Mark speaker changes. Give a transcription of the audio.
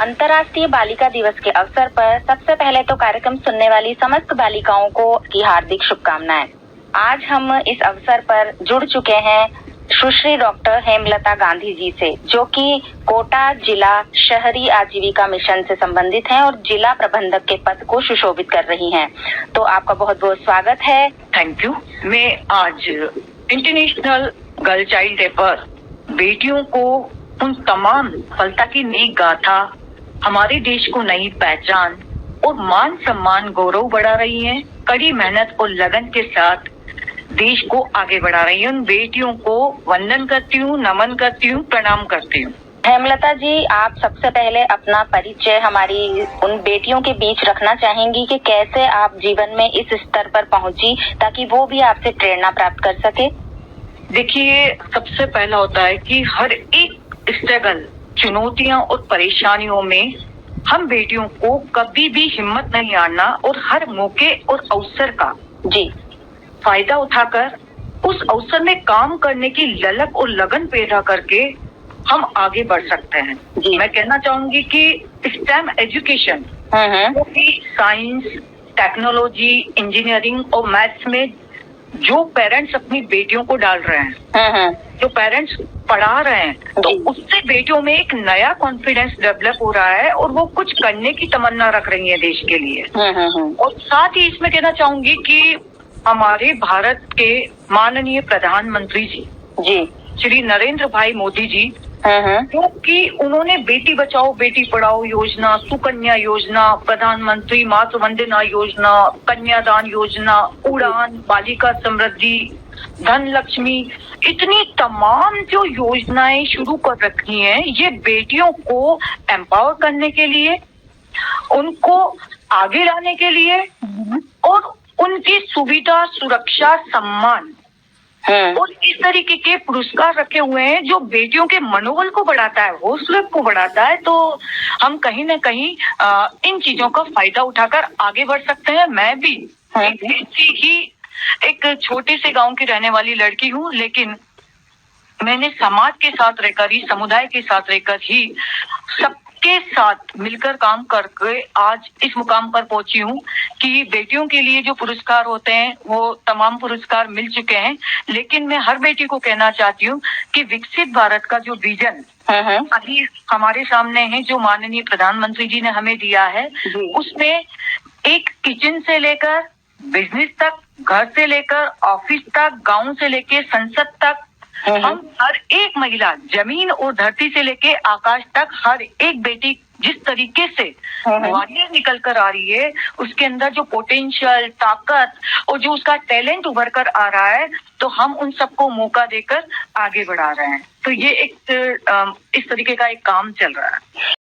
Speaker 1: अंतर्राष्ट्रीय बालिका दिवस के अवसर पर सबसे पहले तो कार्यक्रम सुनने वाली समस्त बालिकाओं को की हार्दिक शुभकामनाएं। आज हम इस अवसर पर जुड़ चुके हैं सुश्री डॉक्टर हेमलता गांधी जी से, जो कि कोटा जिला शहरी आजीविका मिशन से संबंधित हैं और जिला प्रबंधक के पद को सुशोभित कर रही हैं। तो आपका बहुत बहुत स्वागत है।
Speaker 2: Thank you. मैं आज इंटरनेशनल गर्ल चाइल्ड डे पर बेटियों को उन तमाम सफलता की नई गाथा, हमारे देश को नई पहचान और मान सम्मान गौरव बढ़ा रही हैं, कड़ी मेहनत और लगन के साथ देश को आगे बढ़ा रही हैं। उन बेटियों को वंदन करती हूँ, नमन करती हूँ, प्रणाम करती हूँ।
Speaker 1: हेमलता जी, आप सबसे पहले अपना परिचय हमारी उन बेटियों के बीच रखना चाहेंगी कि कैसे आप जीवन में इस स्तर पर पहुंची, ताकि वो भी आपसे प्रेरणा प्राप्त कर सके।
Speaker 2: देखिए, सबसे पहला होता है कि हर एक स्ट्रगल, चुनौतियां और परेशानियों में हम बेटियों को कभी भी हिम्मत नहीं हारना और हर मौके और अवसर का फायदा उठाकर उस अवसर में काम करने की ललक और लगन पैदा करके हम आगे बढ़ सकते हैं। मैं कहना चाहूंगी कि स्टेम एजुकेशन, जो कि साइंस, टेक्नोलॉजी, इंजीनियरिंग और मैथ्स में जो पेरेंट्स अपनी बेटियों को डाल रहे हैं, जो पेरेंट्स पढ़ा रहे हैं, तो उससे बेटियों में एक नया कॉन्फिडेंस डेवलप हो रहा है और वो कुछ करने की तमन्ना रख रही है देश के लिए। और साथ ही इसमें कहना चाहूंगी कि हमारे भारत के माननीय प्रधानमंत्री जी श्री नरेंद्र भाई मोदी जी, क्योंकि उन्होंने बेटी बचाओ बेटी पढ़ाओ योजना, सुकन्या योजना, प्रधानमंत्री मातृ वंदना योजना, कन्यादान योजना, उड़ान, बालिका समृद्धि, धन लक्ष्मी, इतनी तमाम जो योजनाएं शुरू कर रखी हैं, ये बेटियों को एम्पावर करने के लिए, उनको आगे लाने के लिए और उनकी सुविधा, सुरक्षा, सम्मान और इस तरीके के पुरस्कार रखे हुए हैं जो बेटियों के मनोबल को बढ़ाता है, हौसले को बढ़ाता है। तो हम कहीं न कहीं इन चीजों का फायदा उठाकर आगे बढ़ सकते हैं। मैं भी एक छोटे से गांव की रहने वाली लड़की हूँ, लेकिन मैंने समाज के साथ रहकर ही, समुदाय के साथ रहकर ही, सबके साथ मिलकर काम करके आज इस मुकाम पर पहुंची हूँ कि बेटियों के लिए जो पुरस्कार होते हैं वो तमाम पुरस्कार मिल चुके हैं। लेकिन मैं हर बेटी को कहना चाहती हूँ कि विकसित भारत का जो विजन अभी हमारे सामने है, जो माननीय प्रधानमंत्री जी ने हमें दिया है, उसमें एक किचन से लेकर बिजनेस तक, घर से लेकर ऑफिस तक, गांव से लेकर संसद तक, हम हर एक महिला, जमीन और धरती से लेके आकाश तक, हर एक बेटी जिस तरीके से वॉरियर निकल कर आ रही है, उसके अंदर जो पोटेंशियल, ताकत और जो उसका टैलेंट उभर कर आ रहा है, तो हम उन सबको मौका देकर आगे बढ़ा रहे हैं। तो ये एक इस तरीके का एक काम चल रहा है।